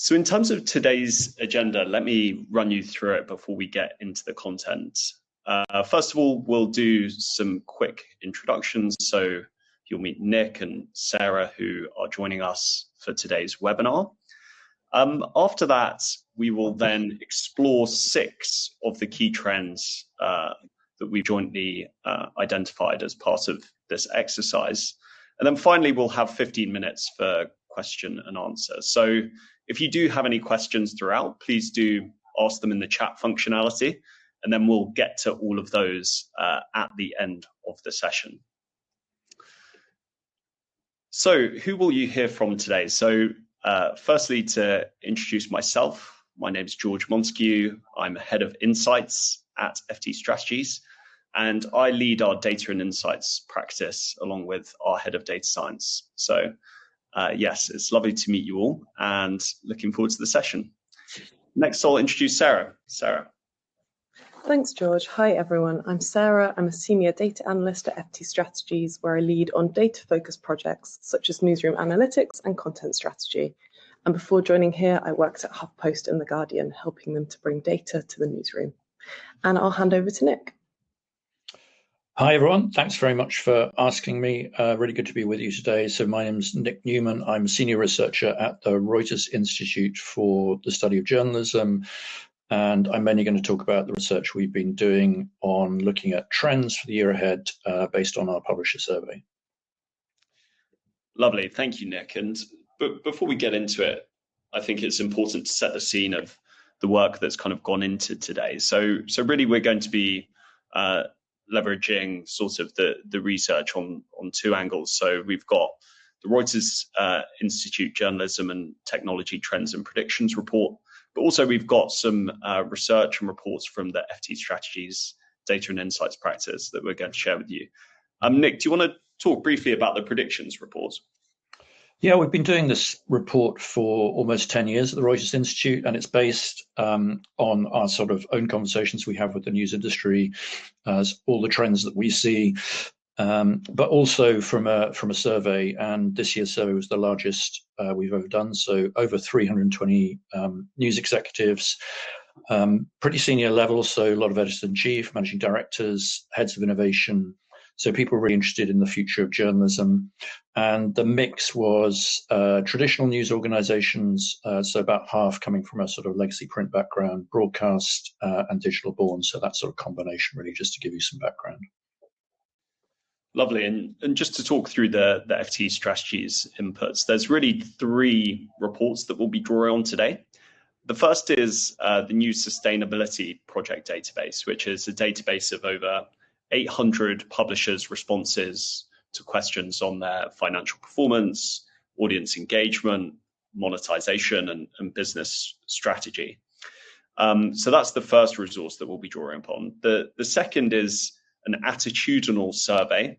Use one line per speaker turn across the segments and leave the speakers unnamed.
So in terms of today's agenda, let me run you through it before we get into the content. First of all, we'll do some quick introductions. So you'll meet Nick and Sarah, who are joining us for today's webinar. After that, we will then explore 6 of the key trends that we've jointly identified as part of this exercise. And then finally, we'll have 15 minutes for question and answer. So if you do have any questions throughout, please do ask them in the chat functionality, and then we'll get to all of those at the end of the session. So who will you hear from today? So firstly, to introduce myself, my name is George Montague. I'm Head of Insights at FT Strategies, and I lead our data and insights practice along with our Head of Data Science. So yes, it's lovely to meet you all and looking forward to the session. Next, I'll introduce Sarah. Sarah.
Thanks, George. Hi, everyone. I'm Sarah. I'm a senior data analyst at FT Strategies, where I lead on data-focused projects such as newsroom analytics and content strategy. And before joining here, I worked at HuffPost and The Guardian, helping them to bring data to the newsroom. And I'll hand over to Nick.
Hi, everyone. Thanks very much for asking me. Really good to be with you today. So my name's Nic Newman. I'm a senior researcher at the Reuters Institute for the study of journalism. And I'm mainly going to talk about the research we've been doing on looking at trends for the year ahead based on our publisher survey.
Lovely. Thank you, Nick. And before we get into it, I think it's important to set the scene of the work that's kind of gone into today. So really, we're going to be leveraging sort of the research on 2 angles. So we've got the Reuters Institute Journalism and Technology Trends and Predictions report, but also we've got some research and reports from the FT Strategies Data and Insights practice that we're going to share with you. Nick, do you want to talk briefly about the predictions report?
Yeah, we've been doing this report for almost 10 years at the Reuters Institute, and it's based on our sort of own conversations we have with the news industry, all the trends that we see, but also from a survey. And this year's survey was the largest we've ever done. So over 320 news executives, pretty senior level. So a lot of editors-in-chief, managing directors, heads of innovation. So people were really interested in the future of journalism. And the mix was traditional news organizations, so about half coming from a sort of legacy print background, broadcast and digital born. So that sort of combination, really, just to give you some background.
Lovely. And just to talk through the FT Strategies inputs, there's really 3 reports that we'll be drawing on today. The first is the News Sustainability Project database, which is a database of over 800 publishers' responses to questions on their financial performance, audience engagement, monetization, and business strategy. So that's the first resource that we'll be drawing upon. The second is an attitudinal survey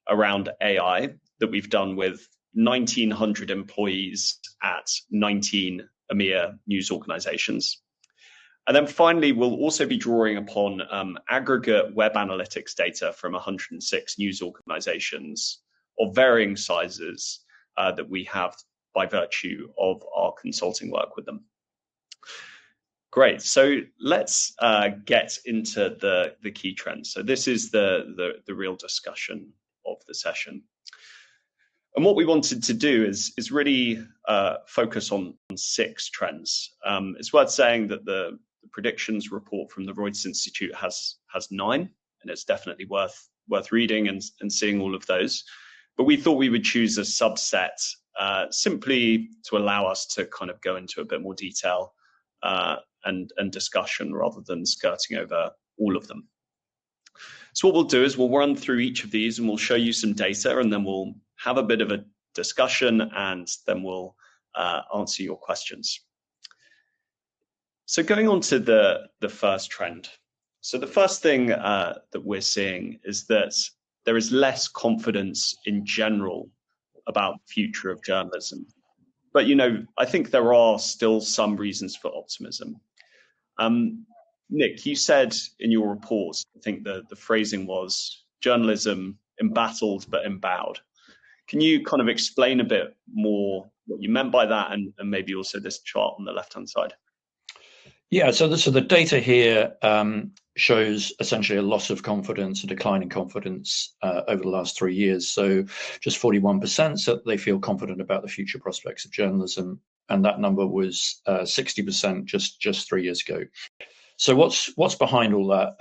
around AI that we've done with 1,900 employees at 19 EMEA news organizations. And then finally, we'll also be drawing upon aggregate web analytics data from 106 news organizations of varying sizes that we have by virtue of our consulting work with them. Great. So let's get into the key trends. So this is the real discussion of the session. And what we wanted to do is really focus on 6 trends. It's worth saying that the predictions report from the Reuters Institute has 9, and it's definitely worth reading and seeing all of those. But we thought we would choose a subset simply to allow us to kind of go into a bit more detail and discussion rather than skirting over all of them. So what we'll do is we'll run through each of these and we'll show you some data, and then we'll have a bit of a discussion, and then we'll answer your questions. So going on to the first trend. So the first thing that we're seeing is that there is less confidence in general about the future of journalism. But, I think there are still some reasons for optimism. Nick, you said in your report, I think the phrasing was journalism embattled but embowed. Can you kind of explain a bit more what you meant by that, and maybe also this chart on the left-hand side.
Yeah, so the data here shows essentially a loss of confidence, a decline in confidence over the last 3 years. So just 41% said they feel confident about the future prospects of journalism, and that number was 60% just 3 years ago. So what's behind all that?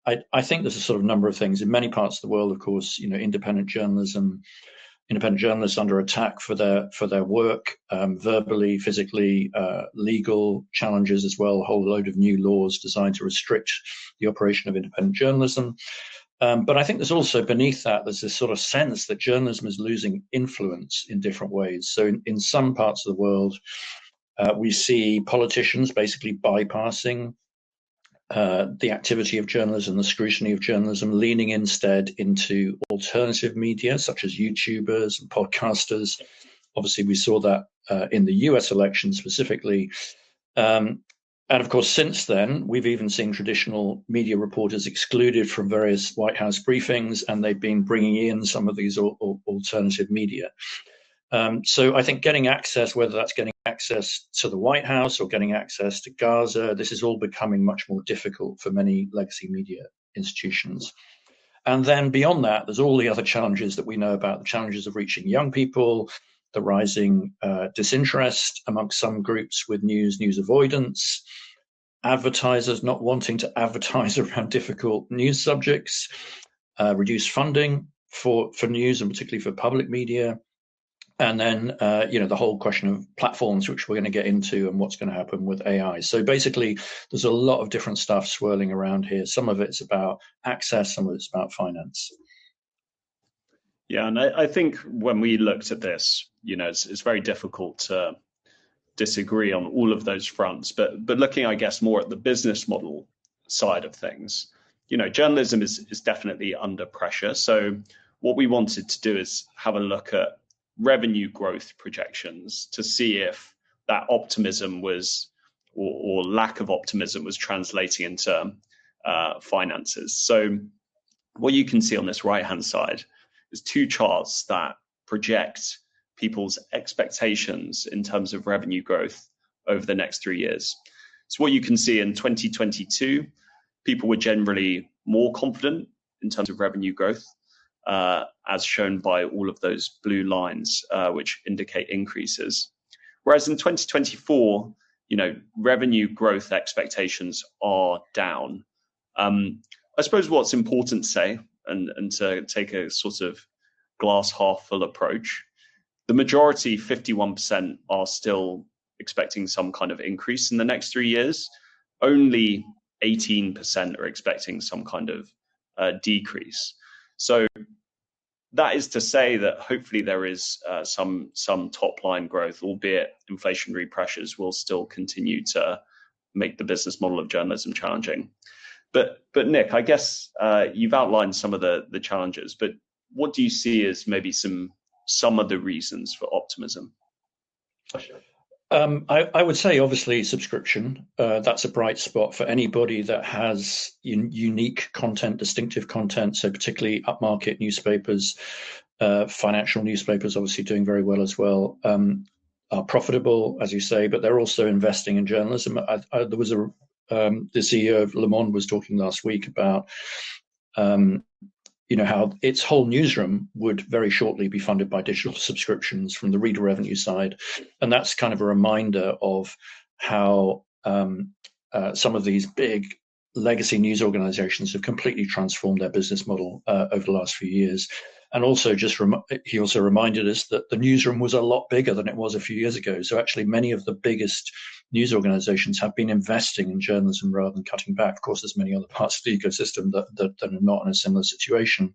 I think there's a sort of number of things. In many parts of the world, of course, independent journalists under attack for their work, verbally, physically, legal challenges as well, a whole load of new laws designed to restrict the operation of independent journalism. But I think there's also beneath that, there's this sort of sense that journalism is losing influence in different ways. So in some parts of the world, we see politicians basically bypassing the activity of journalism, the scrutiny of journalism, leaning instead into alternative media such as YouTubers and podcasters. Obviously, we saw that in the US election specifically. And of course, since then, we've even seen traditional media reporters excluded from various White House briefings, and they've been bringing in some of these alternative media. So I think getting access, whether that's getting access to the White House or getting access to Gaza, this is all becoming much more difficult for many legacy media institutions. And then beyond that, there's all the other challenges that we know about, the challenges of reaching young people, the rising disinterest amongst some groups with news avoidance, advertisers not wanting to advertise around difficult news subjects, reduced funding for news and particularly for public media. And then, the whole question of platforms, which we're going to get into, and what's going to happen with AI. So basically, there's a lot of different stuff swirling around here. Some of it's about access, some of it's about finance.
Yeah, and I think when we looked at this, it's very difficult to disagree on all of those fronts. But looking, I guess, more at the business model side of things, journalism is definitely under pressure. So what we wanted to do is have a look at revenue growth projections to see if that optimism was, or lack of optimism was translating into finances. So what you can see on this right-hand side is two charts that project people's expectations in terms of revenue growth over the next 3 years. So what you can see in 2022, people were generally more confident in terms of revenue growth, as shown by all of those blue lines, which indicate increases. Whereas in 2024, revenue growth expectations are down. I suppose what's important to say, and to take a sort of glass half full approach, the majority, 51%, are still expecting some kind of increase in the next 3 years. Only 18% are expecting some kind of decrease. So that is to say that hopefully there is some top line growth, albeit inflationary pressures will still continue to make the business model of journalism challenging. But Nic, I guess you've outlined some of the challenges, but what do you see as maybe some of the reasons for optimism?
I would say, obviously, subscription. That's a bright spot for anybody that has unique content, distinctive content. So particularly upmarket newspapers, financial newspapers, obviously doing very well as well, are profitable, as you say, but they're also investing in journalism. There was the CEO of Le Monde was talking last week about how its whole newsroom would very shortly be funded by digital subscriptions from the reader revenue side. And that's kind of a reminder of how some of these big legacy news organizations have completely transformed their business model over the last few years. And also he also reminded us that the newsroom was a lot bigger than it was a few years ago. So actually many of the biggest news organizations have been investing in journalism rather than cutting back. Of course, there's many other parts of the ecosystem that are not in a similar situation.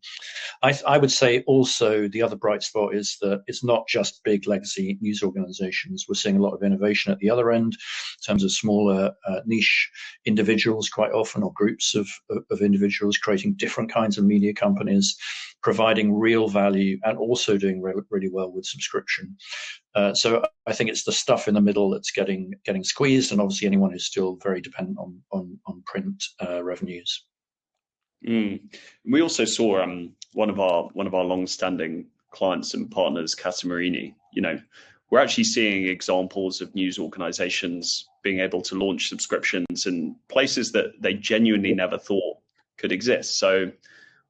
I would say also the other bright spot is that it's not just big legacy news organizations. We're seeing a lot of innovation at the other end in terms of smaller niche individuals quite often, or groups of individuals creating different kinds of media companies, providing real value and also doing really well with subscription. So I think it's the stuff in the middle that's getting squeezed, and obviously anyone who's still very dependent on print revenues.
We also saw one of our long-standing clients and partners, Casa Marini, we're actually seeing examples of news organizations being able to launch subscriptions in places that they genuinely never thought could exist. So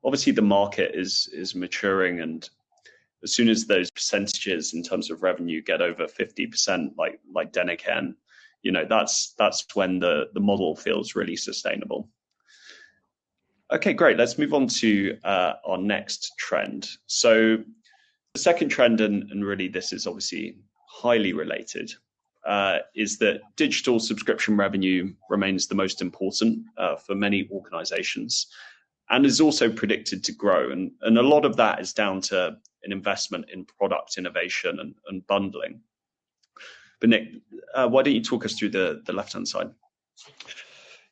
obviously the market is maturing, and as soon as those percentages in terms of revenue get over 50%, like Deniken, that's when the model feels really sustainable. Okay, great. Let's move on to our next trend. So the second trend, and really this is obviously highly related, is that digital subscription revenue remains the most important for many organizations, and is also predicted to grow. And a lot of that is down to an investment in product innovation and bundling. But Nic, why don't you talk us through the left-hand side?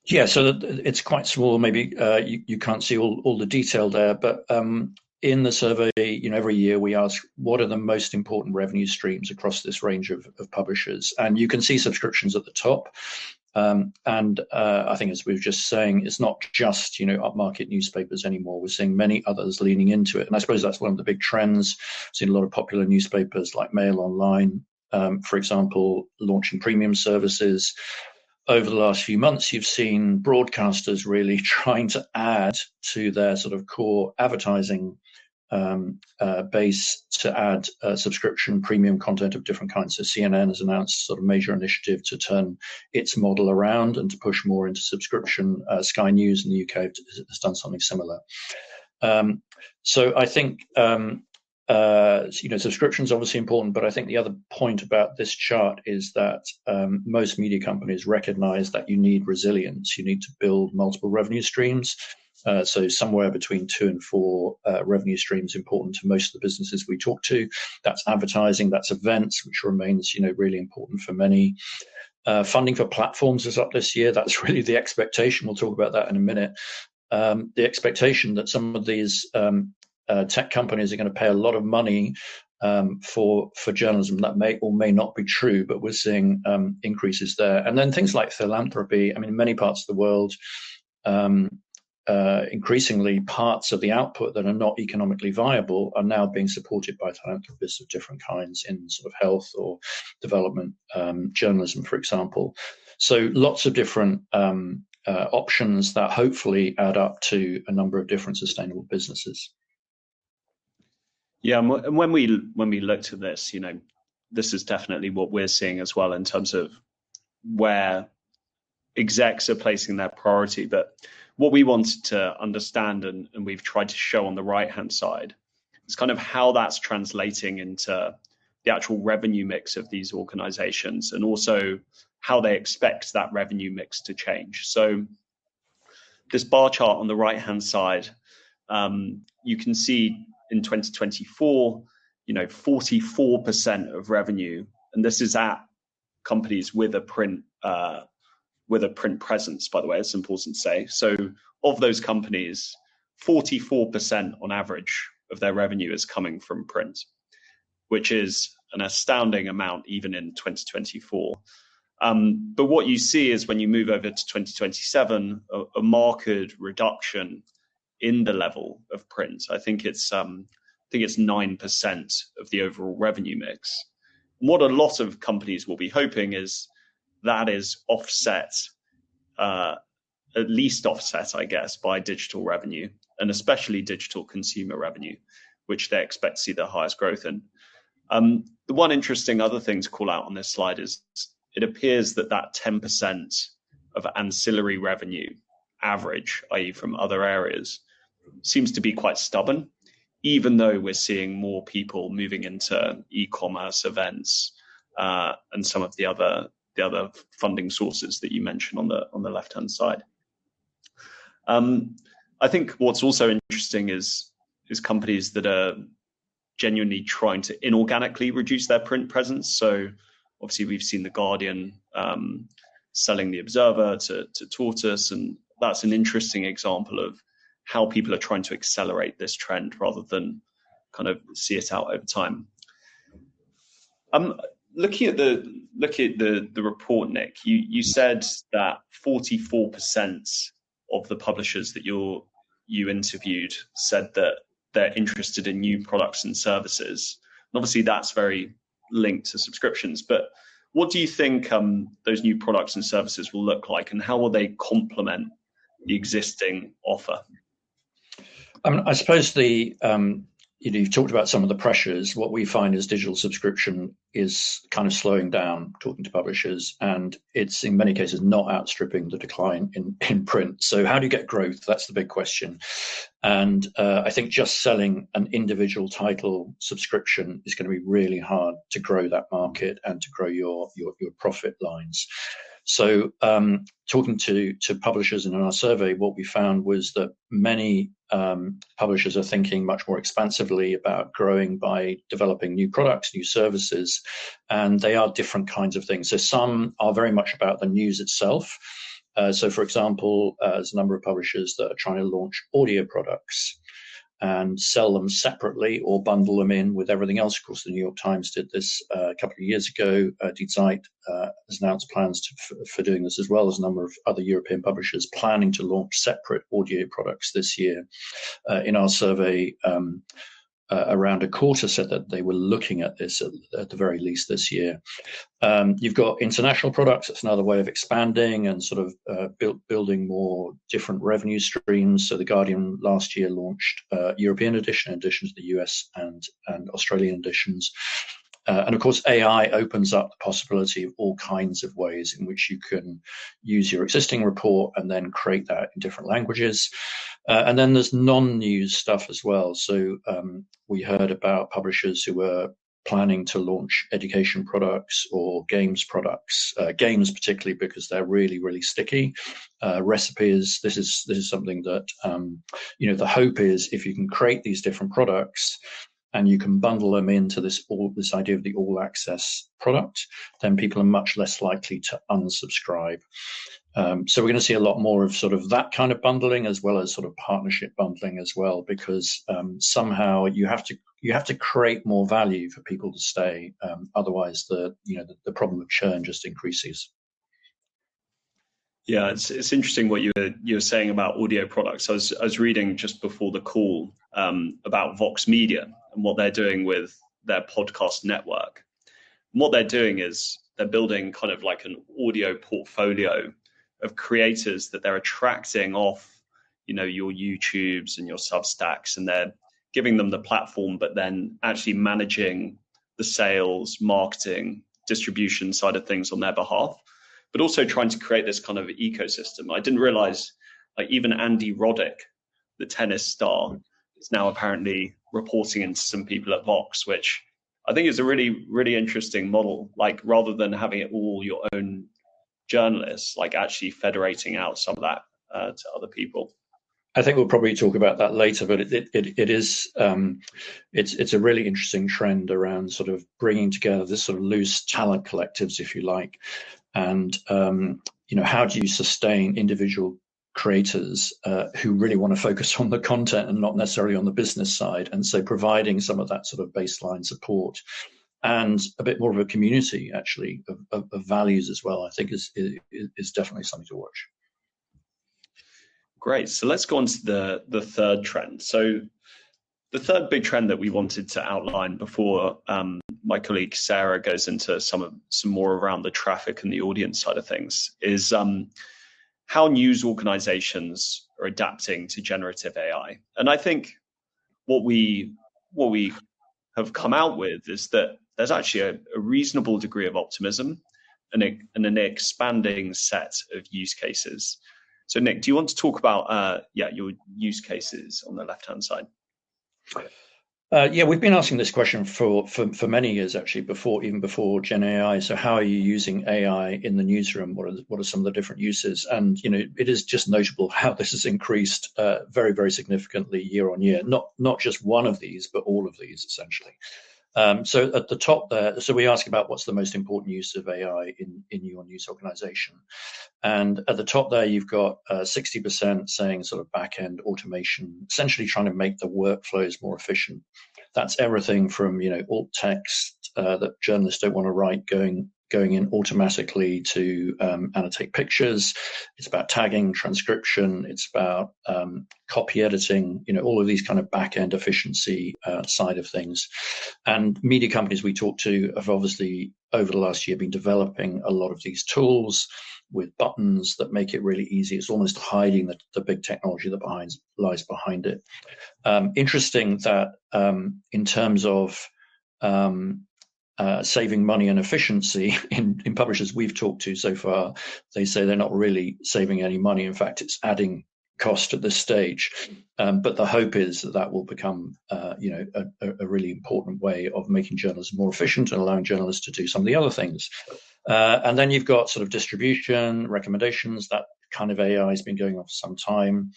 Yeah, so it's quite small. Maybe you can't see all the detail there, but in the survey, every year we ask what are the most important revenue streams across this range of publishers, and you can see subscriptions at the top. And I think, as we were just saying, it's not just upmarket newspapers anymore. We're seeing many others leaning into it, and I suppose that's one of the big trends. We've seen a lot of popular newspapers like Mail Online, for example, launching premium services. Over the last few months, you've seen broadcasters really trying to add to their sort of core advertising base to add subscription premium content of different kinds. So CNN has announced sort of major initiative to turn its model around and to push more into subscription. Sky News in the UK has done something similar. So I think subscription is obviously important, but I think the other point about this chart is that most media companies recognize that you need resilience. You need to build multiple revenue streams. So somewhere between 2 and 4 revenue streams important to most of the businesses we talk to. That's advertising, that's events, which remains really important for many. Funding for platforms is up this year. That's really the expectation. We'll talk about that in a minute. The expectation that some of these tech companies are going to pay a lot of money for journalism. That may or may not be true, but we're seeing increases there. And then things like philanthropy. I mean, in many parts of the world, increasingly parts of the output that are not economically viable are now being supported by philanthropists of different kinds in sort of health or development journalism, for example. So lots of different options that hopefully add up to a number of different sustainable businesses.
Yeah, and when we looked at this, this is definitely what we're seeing as well in terms of where execs are placing their priority. But what we wanted to understand, and we've tried to show on the right-hand side, is kind of how that's translating into the actual revenue mix of these organizations, and also how they expect that revenue mix to change. So this bar chart on the right-hand side, you can see in 2024, 44% of revenue, and this is at companies with a print presence, by the way, it's important to say. So of those companies, 44% on average of their revenue is coming from print, which is an astounding amount even in 2024. But what you see is when you move over to 2027, a marked reduction in the level of print. I think it's 9% of the overall revenue mix. What a lot of companies will be hoping is that is offset, at least offset, I guess, by digital revenue, and especially digital consumer revenue, which they expect to see the highest growth in. The one interesting other thing to call out on this slide is it appears that 10% of ancillary revenue average, i.e. from other areas, seems to be quite stubborn, even though we're seeing more people moving into e-commerce, events, and some of the other funding sources that you mentioned on the left-hand side. I think what's also interesting is companies that are genuinely trying to inorganically reduce their print presence. So obviously we've seen The Guardian selling The Observer to Tortoise, and that's an interesting example of how people are trying to accelerate this trend rather than kind of see it out over time. Looking at the report, Nic, you said that 44% of the publishers that you interviewed said that they're interested in new products and services. And obviously that's very linked to subscriptions. But what do you think those new products and services will look like, and how will they complement the existing offer?
I suppose you've talked about some of the pressures. What we find is digital subscription is kind of slowing down, talking to publishers, and it's in many cases not outstripping the decline in print. So how do you get growth? That's the big question. And I think just selling an individual title subscription is going to be really hard to grow that market and to grow your profit lines. So talking to publishers in our survey, what we found was that many publishers are thinking much more expansively about growing by developing new products, new services, and they are different kinds of things. So some are very much about the news itself. So for example, there's a number of publishers that are trying to launch audio products and sell them separately or bundle them in with everything else. Of course, the New York Times did this a couple of years ago. Die Zeit has announced plans for doing this, as well as a number of other European publishers planning to launch separate audio products this year. In our survey, around a quarter said that they were looking at this at the very least this year. You've got international products. That's another way of expanding and sort of building more different revenue streams. So The Guardian last year launched European edition in addition to the US and Australian editions. And of course, AI opens up the possibility of all kinds of ways in which you can use your existing report and then create that in different languages. And then there's non-news stuff as well. So we heard about publishers who were planning to launch education products or games products, games particularly because they're really, really sticky. Recipes, this is something that, the hope is if you can create these different products and you can bundle them into this idea of the all access product, then people are much less likely to unsubscribe. So we're going to see a lot more of sort of that kind of bundling, as well as sort of partnership bundling as well, because somehow you have to create more value for people to stay. Otherwise, the problem of churn just increases.
Yeah, it's interesting what you were saying about audio products. I was reading just before the call about Vox Media and what they're doing with their podcast network. And what they're doing is they're building kind of like an audio portfolio of creators that they're attracting off, your YouTubes and your Substacks, and they're giving them the platform, but then actually managing the sales, marketing, distribution side of things on their behalf, but also trying to create this kind of ecosystem. I didn't realize, like, even Andy Roddick, the tennis star, is now apparently reporting into some people at Vox, which I think is a really, really interesting model. Like, rather than having it all your own journalists, like actually federating out some of that to other people.
I think we'll probably talk about that later, but it's a really interesting trend around sort of bringing together this sort of loose talent collectives, if you like, and how do you sustain individual creators who really want to focus on the content and not necessarily on the business side, and so providing some of that sort of baseline support and a bit more of a community actually of values as well, I think is definitely something to watch.
Great. So let's go on to the third trend. So the third big trend that we wanted to outline before my colleague Sarah goes into some more around the traffic and the audience side of things is how news organizations are adapting to generative AI. And I think what we have come out with is that there's actually a reasonable degree of optimism and an expanding set of use cases. So Nic, do you want to talk about your use cases on the left-hand side?
We've been asking this question for many years, actually, before Gen AI. So how are you using AI in the newsroom? What are some of the different uses? And it is just notable how this has increased very, very significantly year on year. Not just one of these, but all of these essentially. So at the top there, so we ask about what's the most important use of AI in your news organization. And at the top there, you've got 60% saying sort of back-end automation, essentially trying to make the workflows more efficient. That's everything from, alt text that journalists don't want to write going going in automatically to annotate pictures. It's about tagging, transcription. It's about copy editing, all of these kind of back-end efficiency side of things. And media companies we talk to have obviously over the last year been developing a lot of these tools with buttons that make it really easy. It's almost hiding the big technology that lies behind it. Interesting that in terms of saving money and efficiency in publishers we've talked to so far, they say they're not really saving any money. In fact, it's adding cost at this stage. But the hope is that will become a really important way of making journalism more efficient and allowing journalists to do some of the other things. And then you've got sort of distribution, recommendations. That kind of AI has been going on for some time.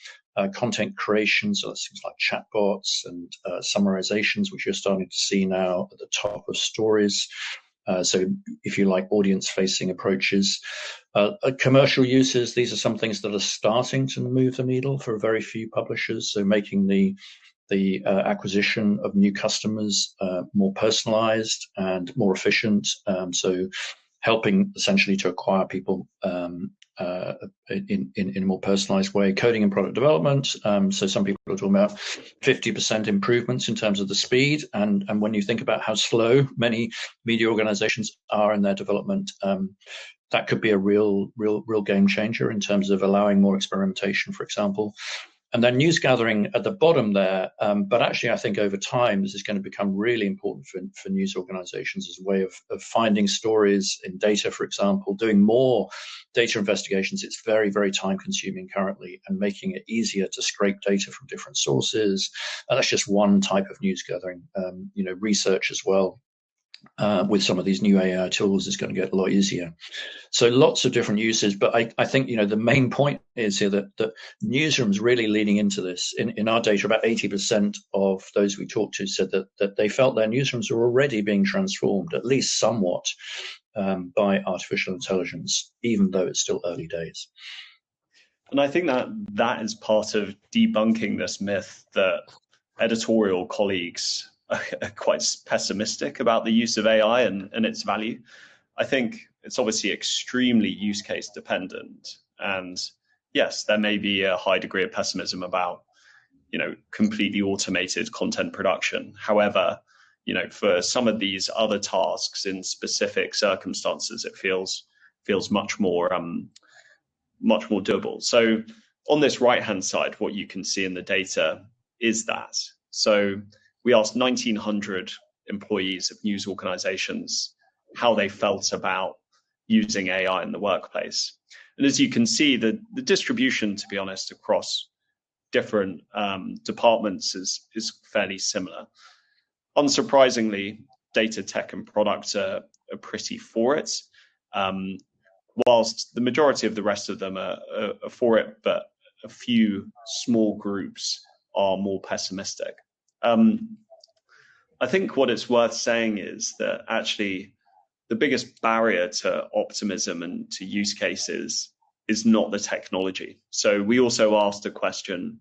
Content creation, so that's things like chatbots and summarizations, which you're starting to see now at the top of stories. So if you like audience-facing approaches. Commercial uses, these are some things that are starting to move the needle for very few publishers. So making the acquisition of new customers more personalized and more efficient. So helping essentially to acquire people in a more personalized way. Coding and product development. So some people are talking about 50% improvements in terms of the speed. And when you think about how slow many media organizations are in their development, that could be a real game changer in terms of allowing more experimentation, for example. And then news gathering at the bottom there, but actually I think over time this is going to become really important for news organizations as a way of finding stories in data, for example, doing more data investigations. It's very, very time consuming currently, and making it easier to scrape data from different sources. And that's just one type of news gathering. Research as well. With some of these new AI tools is going to get a lot easier. So lots of different uses, but I think the main point is here that newsrooms really leading into this. In our data, about 80% of those we talked to said that they felt their newsrooms were already being transformed, at least somewhat, by artificial intelligence, even though it's still early days.
And I think that is part of debunking this myth that editorial colleagues are quite pessimistic about the use of AI and its value. I think it's obviously extremely use case dependent. And yes, there may be a high degree of pessimism about, completely automated content production. However, for some of these other tasks in specific circumstances, it feels much more doable. So on this right-hand side, what you can see in the data is that. So we asked 1,900 employees of news organizations how they felt about using AI in the workplace. And as you can see, the distribution, to be honest, across different departments is fairly similar. Unsurprisingly, data, tech, and product are pretty for it, whilst the majority of the rest of them are for it, but a few small groups are more pessimistic. I think what it's worth saying is that actually the biggest barrier to optimism and to use cases is not the technology. So we also asked a question,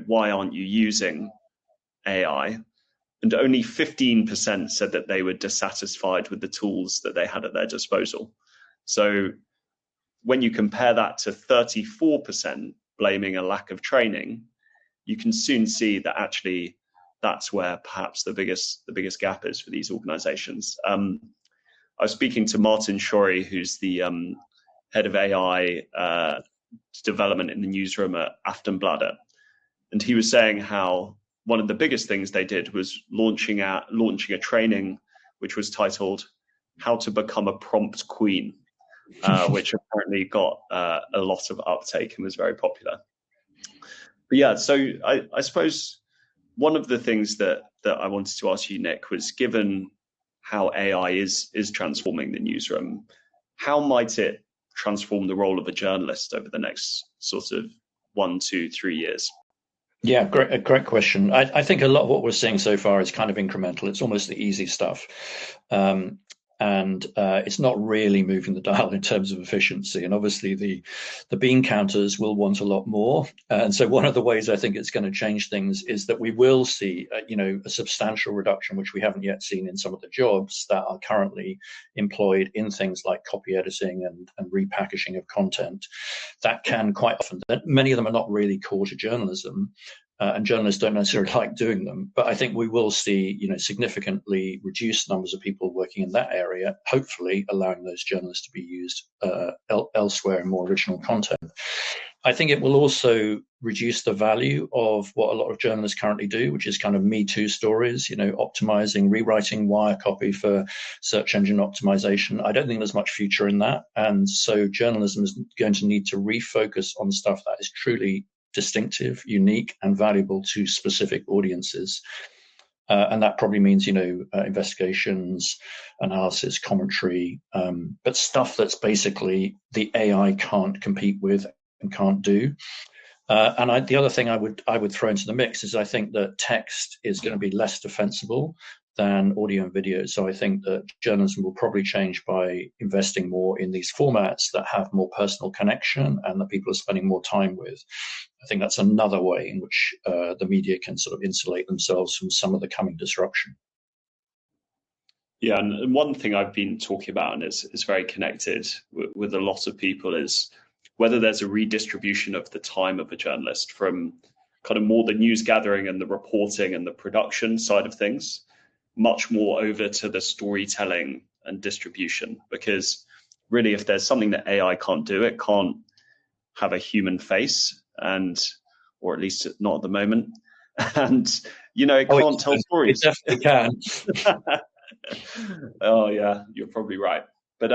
why aren't you using AI? And only 15% said that they were dissatisfied with the tools that they had at their disposal. So when you compare that to 34% blaming a lack of training, you can soon see that actually that's where perhaps the biggest gap is for these organizations. I was speaking to Martin Shorey, who's the head of AI development in the newsroom at Aftonbladet, and he was saying how one of the biggest things they did was launching a training which was titled "How to Become a Prompt Queen," which apparently got a lot of uptake and was very popular. But yeah, so I suppose one of the things that I wanted to ask you, Nic, was given how AI is transforming the newsroom, how might it transform the role of a journalist over the next sort of 1, 2, 3 years?
Yeah, great question. I think a lot of what we're seeing so far is kind of incremental. It's almost the easy stuff. And and it's not really moving the dial in terms of efficiency. And obviously the bean counters will want a lot more. And so one of the ways I think it's going to change things is that we will see, a substantial reduction, which we haven't yet seen in some of the jobs that are currently employed in things like copy editing and repackaging of content. That can quite often, many of them are not really core to journalism. And journalists don't necessarily like doing them, but I think we will see, significantly reduced numbers of people working in that area, hopefully allowing those journalists to be used elsewhere in more original content. I think it will also reduce the value of what a lot of journalists currently do, which is kind of Me Too stories, optimizing, rewriting wire copy for search engine optimization. I don't think there's much future in that. And so journalism is going to need to refocus on stuff that is truly distinctive, unique, and valuable to specific audiences. And that probably means, investigations, analysis, commentary, but stuff that's basically the AI can't compete with and can't do. And the other thing I would throw into the mix is I think that text is going to be less defensible than audio and video. So I think that journalism will probably change by investing more in these formats that have more personal connection and that people are spending more time with. I think that's another way in which the media can sort of insulate themselves from some of the coming disruption.
Yeah, and one thing I've been talking about and is very connected with a lot of people is whether there's a redistribution of the time of a journalist from kind of more the news gathering and the reporting and the production side of things, much more over to the storytelling and distribution. Because really, if there's something that AI can't do, it can't have a human face, or at least not at the moment. And, it can't tell stories.
It definitely can.
Oh, yeah, you're probably right. But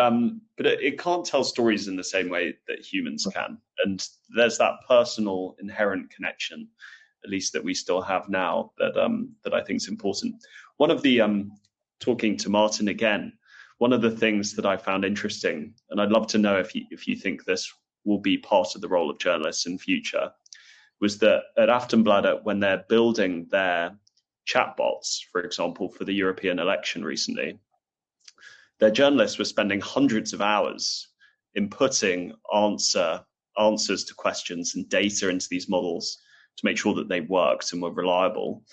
it can't tell stories in the same way that humans can. And there's that personal inherent connection, at least that we still have now, that I think is important. One of the, talking to Martin again, one of the things that I found interesting, and I'd love to know if you think this will be part of the role of journalists in future, was that at Aftonbladet, when they're building their chatbots, for example, for the European election recently, their journalists were spending hundreds of hours inputting answers to questions and data into these models to make sure that they worked and were reliable.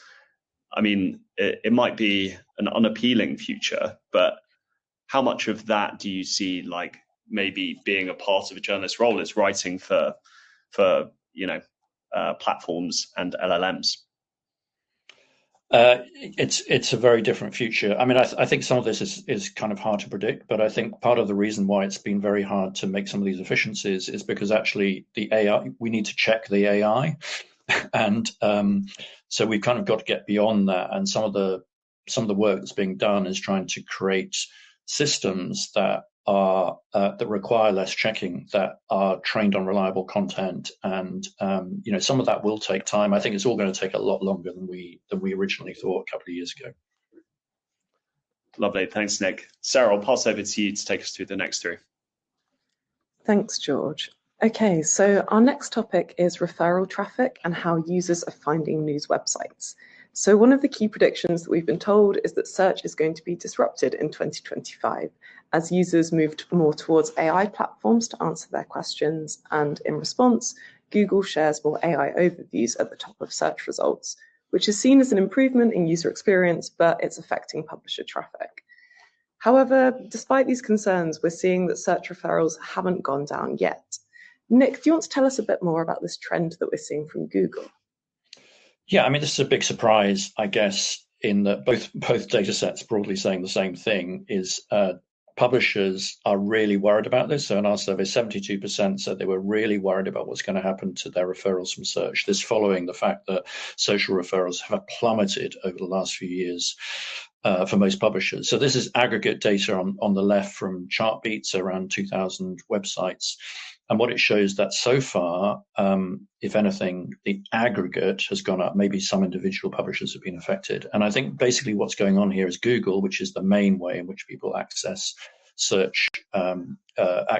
I mean, it might be an unappealing future, but how much of that do you see like maybe being a part of a journalist role is writing for platforms and LLMs?
It's a very different future. I mean, I think some of this is kind of hard to predict, but I think part of the reason why it's been very hard to make some of these efficiencies is because actually the AI, we need to check the AI. And so we've kind of got to get beyond that. And some of the work that's being done is trying to create systems that are that require less checking, that are trained on reliable content, and some of that will take time. I think it's all going to take a lot longer than we originally thought a couple of years ago.
Lovely, thanks, Nick. Sarah, I'll pass over to you to take us through the next three.
Thanks, George. Okay, so our next topic is referral traffic and how users are finding news websites. So one of the key predictions that we've been told is that search is going to be disrupted in 2025 as users move more towards AI platforms to answer their questions, and in response, Google shares more AI overviews at the top of search results, which is seen as an improvement in user experience, but it's affecting publisher traffic. However, despite these concerns, we're seeing that search referrals haven't gone down yet. Nick, do you want to tell us a bit more about this trend that we're seeing from Google?
Yeah, I mean, this is a big surprise, I guess, in that both data sets broadly saying the same thing, is publishers are really worried about this. So in our survey, 72% said they were really worried about what's going to happen to their referrals from search. This following the fact that social referrals have plummeted over the last few years for most publishers. So this is aggregate data on the left from Chartbeat, around 2,000 websites. And what it shows that so far, if anything, the aggregate has gone up. Maybe some individual publishers have been affected. And I think basically what's going on here is Google, which is the main way in which people access search,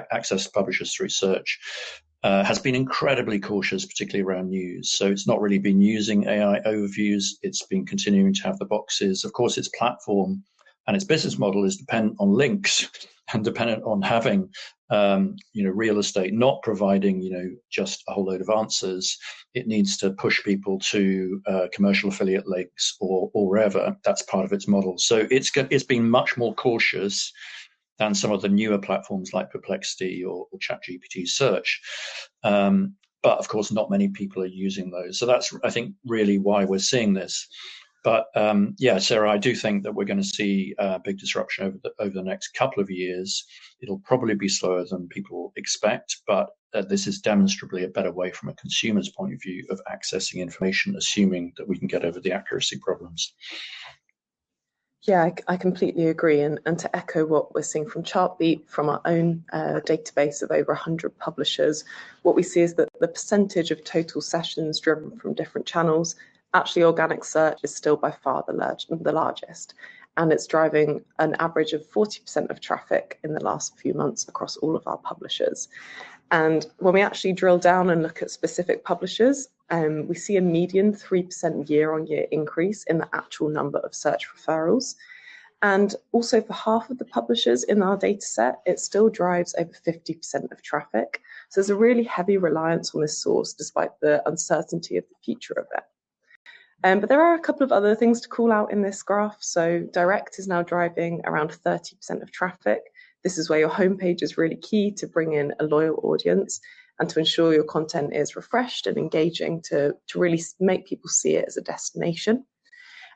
access publishers through search, has been incredibly cautious, particularly around news. So it's not really been using AI overviews. It's been continuing to have the boxes. Of course, its platform and its business model is dependent on links and dependent on having real estate, not providing just a whole load of answers. It needs to push people to commercial affiliate links or wherever. That's part of its model. So it's been much more cautious than some of the newer platforms like Perplexity or ChatGPT search. But of course, not many people are using those. So that's, I think, really why we're seeing this. But yeah, Sarah, I do think that we're going to see a big disruption over the next couple of years. It'll probably be slower than people expect, but this is demonstrably a better way from a consumer's point of view of accessing information, assuming that we can get over the accuracy problems.
Yeah, I completely agree. And to echo what we're seeing from Chartbeat, from our own database of over 100 publishers, what we see is that the percentage of total sessions driven from different channels, actually organic search is still by far the largest. And it's driving an average of 40% of traffic in the last few months across all of our publishers. And when we actually drill down and look at specific publishers, we see a median 3% year-on-year increase in the actual number of search referrals. And also for half of the publishers in our data set, it still drives over 50% of traffic. So there's a really heavy reliance on this source, despite the uncertainty of the future of it. But there are a couple of other things to call out in this graph. So direct is now driving around 30% of traffic. This is where your homepage is really key to bring in a loyal audience and to ensure your content is refreshed and engaging to really make people see it as a destination.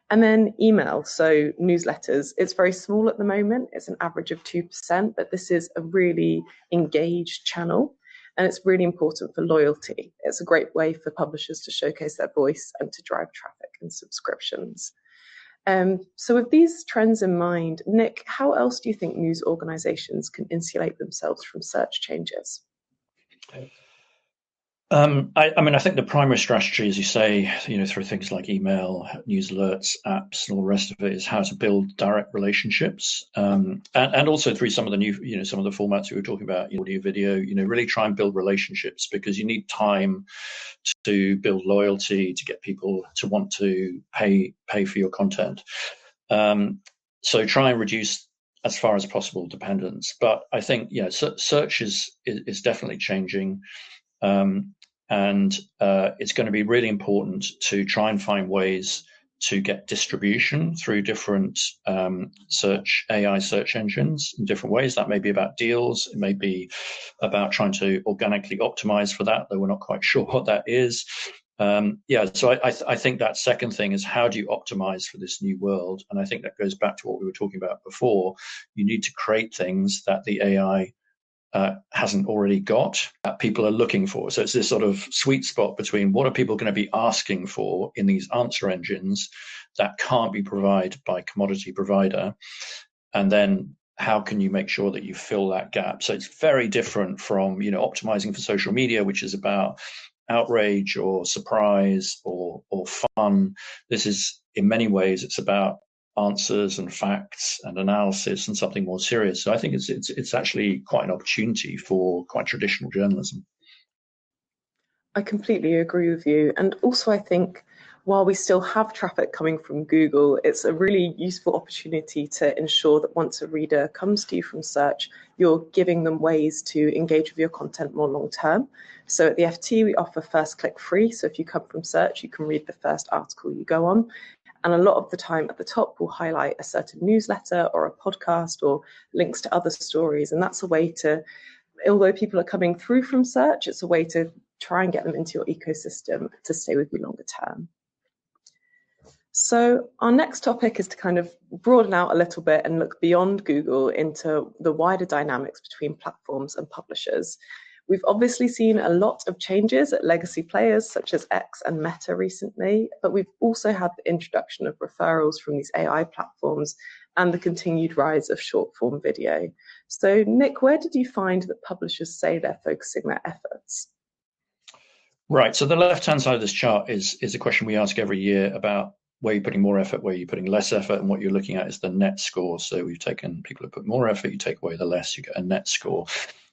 And then email, so newsletters, it's very small at the moment. It's an average of 2%, but this is a really engaged channel. And it's really important for loyalty. It's a great way for publishers to showcase their voice and to drive traffic and subscriptions. So with these trends in mind, Nic, how else do you think news organizations can insulate themselves from search changes?
I think the primary strategy, as you say, through things like email, news alerts, apps, and all the rest of it, is how to build direct relationships, and also through some of the new, some of the formats we were talking about, audio, video, really try and build relationships, because you need time to build loyalty, to get people to want to pay for your content. So try and reduce as far as possible dependence. But I think search is definitely changing. And it's going to be really important to try and find ways to get distribution through different AI search engines in different ways. That may be about deals. It may be about trying to organically optimize for that, though we're not quite sure what that is. So I think that second thing is, how do you optimize for this new world? And I think that goes back to what we were talking about before. You need to create things that the AI hasn't already got, that people are looking for. So it's this sort of sweet spot between what are people going to be asking for in these answer engines that can't be provided by a commodity provider, and then how can you make sure that you fill that gap? So it's very different from optimizing for social media, which is about outrage or surprise or fun. This is, in many ways, it's about answers and facts and analysis and something more serious. So I think it's actually quite an opportunity for quite traditional journalism.
I completely agree with you. And also I think while we still have traffic coming from Google, it's a really useful opportunity to ensure that once a reader comes to you from search, you're giving them ways to engage with your content more long term. So at the FT, we offer first click free. So if you come from search, you can read the first article you go on. And a lot of the time at the top, we'll highlight a certain newsletter or a podcast or links to other stories. And that's a way to, although people are coming through from search, it's a way to try and get them into your ecosystem to stay with you longer term. So our next topic is to kind of broaden out a little bit and look beyond Google into the wider dynamics between platforms and publishers. We've obviously seen a lot of changes at legacy players such as X and Meta recently, but we've also had the introduction of referrals from these AI platforms and the continued rise of short-form video. So, Nic, where did you find that publishers say they're focusing their efforts?
Right, so the left-hand side of this chart is a question we ask every year about where you're putting more effort, where you're putting less effort, and what you're looking at is the net score. So we've taken people who put more effort, you take away the less, you get a net score.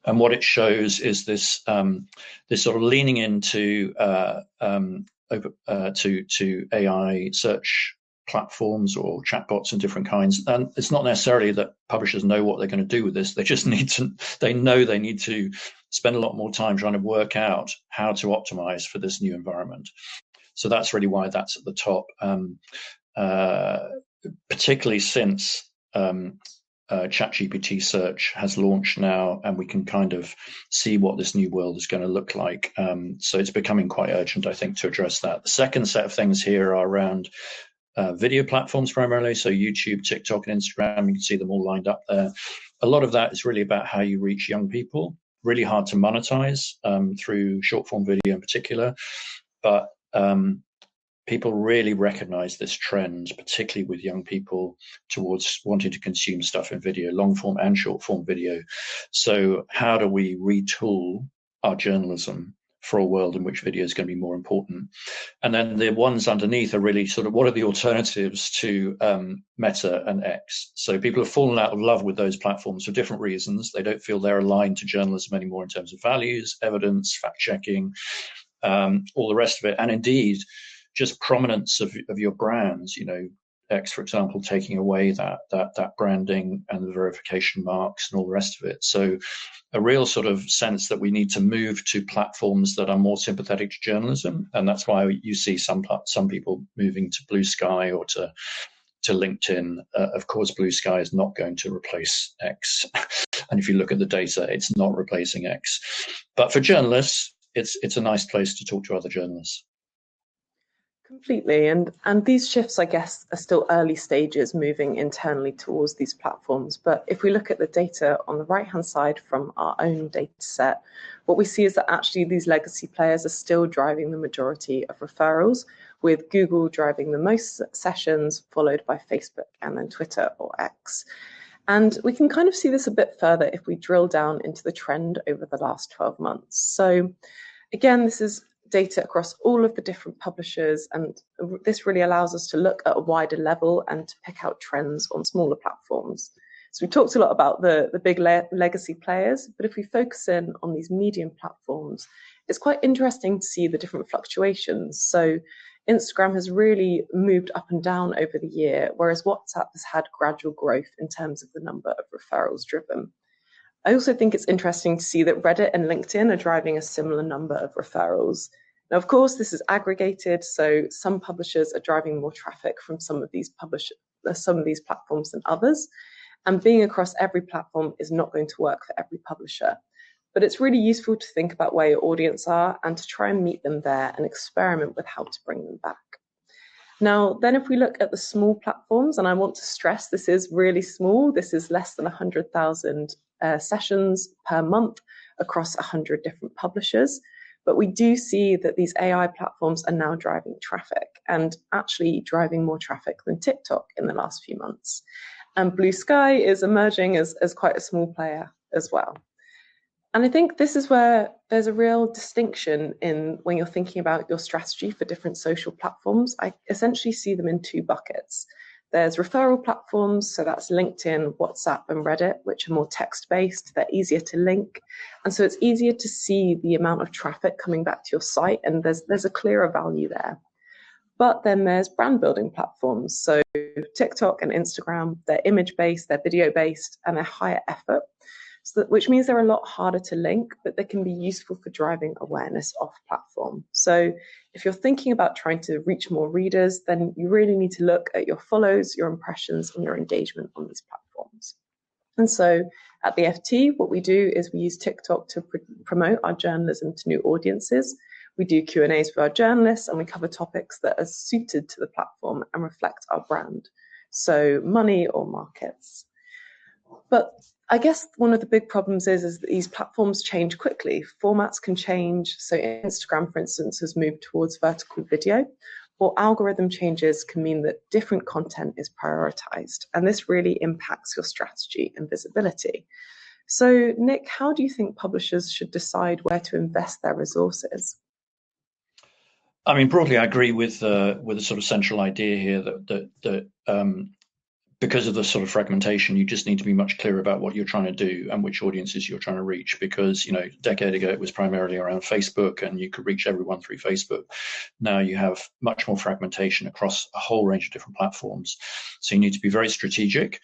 And what it shows is this this sort of leaning into to AI search platforms or chatbots and different kinds. And it's not necessarily that publishers know what they're going to do with this. They just need to, they know they need to spend a lot more time trying to work out how to optimize for this new environment. So that's really why that's at the top, particularly since ChatGPT search has launched now, and we can kind of see what this new world is going to look like. So it's becoming quite urgent, I think, to address that. The second set of things here are around video platforms primarily, so YouTube, TikTok, and Instagram. You can see them all lined up there. A lot of that is really about how you reach young people. Really hard to monetize through short form video in particular, but people really recognize this trend, particularly with young people, towards wanting to consume stuff in video, long form and short form video. So how do we retool our journalism for a world in which video is going to be more important? And then the ones underneath are really sort of, what are the alternatives to Meta and X? So people have fallen out of love with those platforms for different reasons. They don't feel they're aligned to journalism anymore in terms of values, evidence, fact checking, all the rest of it. And indeed, just prominence of your brands, you know, X, for example, taking away that branding and the verification marks and all the rest of it. So a real sort of sense that we need to move to platforms that are more sympathetic to journalism. And that's why you see some people moving to Blue Sky or to LinkedIn. Of course, Blue Sky is not going to replace X. And if you look at the data, it's not replacing X. But for journalists, it's a nice place to talk to other journalists.
Completely, and these shifts, I guess, are still early stages moving internally towards these platforms. But if we look at the data on the right-hand side from our own data set, what we see is that actually these legacy players are still driving the majority of referrals, with Google driving the most sessions, followed by Facebook and then Twitter or X. And we can kind of see this a bit further if we drill down into the trend over the last 12 months. So again, this is data across all of the different publishers, and this really allows us to look at a wider level and to pick out trends on smaller platforms. So we talked a lot about the big legacy players, but if we focus in on these medium platforms, it's quite interesting to see the different fluctuations. So Instagram has really moved up and down over the year, whereas WhatsApp has had gradual growth in terms of the number of referrals driven. I also think it's interesting to see that Reddit and LinkedIn are driving a similar number of referrals. Now, of course, this is aggregated, so some publishers are driving more traffic from some of these platforms than others. And being across every platform is not going to work for every publisher. But it's really useful to think about where your audience are and to try and meet them there and experiment with how to bring them back. Now, then if we look at the small platforms, and I want to stress this is really small, this is less than 100,000 sessions per month across 100 different publishers. But we do see that these AI platforms are now driving traffic, and actually driving more traffic than TikTok in the last few months. And Blue Sky is emerging as quite a small player as well. And I think this is where there's a real distinction in when you're thinking about your strategy for different social platforms. I essentially see them in two buckets. There's referral platforms, so that's LinkedIn, WhatsApp, and Reddit, which are more text-based, they're easier to link. And so it's easier to see the amount of traffic coming back to your site, and there's a clearer value there. But then there's brand building platforms. So TikTok and Instagram, they're image-based, they're video-based, and they're higher effort. So which means they're a lot harder to link, but they can be useful for driving awareness off platform. So if you're thinking about trying to reach more readers, then you really need to look at your follows, your impressions, and your engagement on these platforms. And so at the FT, what we do is we use TikTok to promote our journalism to new audiences. We do Q&As with our journalists, and we cover topics that are suited to the platform and reflect our brand. So money or markets. But I guess one of the big problems is that these platforms change quickly. Formats can change. So Instagram, for instance, has moved towards vertical video, or algorithm changes can mean that different content is prioritized. And this really impacts your strategy and visibility. So Nic, how do you think publishers should decide where to invest their resources?
I mean, broadly, I agree with the sort of central idea here that because of the sort of fragmentation, you just need to be much clearer about what you're trying to do and which audiences you're trying to reach. Because, you know, a decade ago it was primarily around Facebook and you could reach everyone through Facebook. Now you have much more fragmentation across a whole range of different platforms. So you need to be very strategic.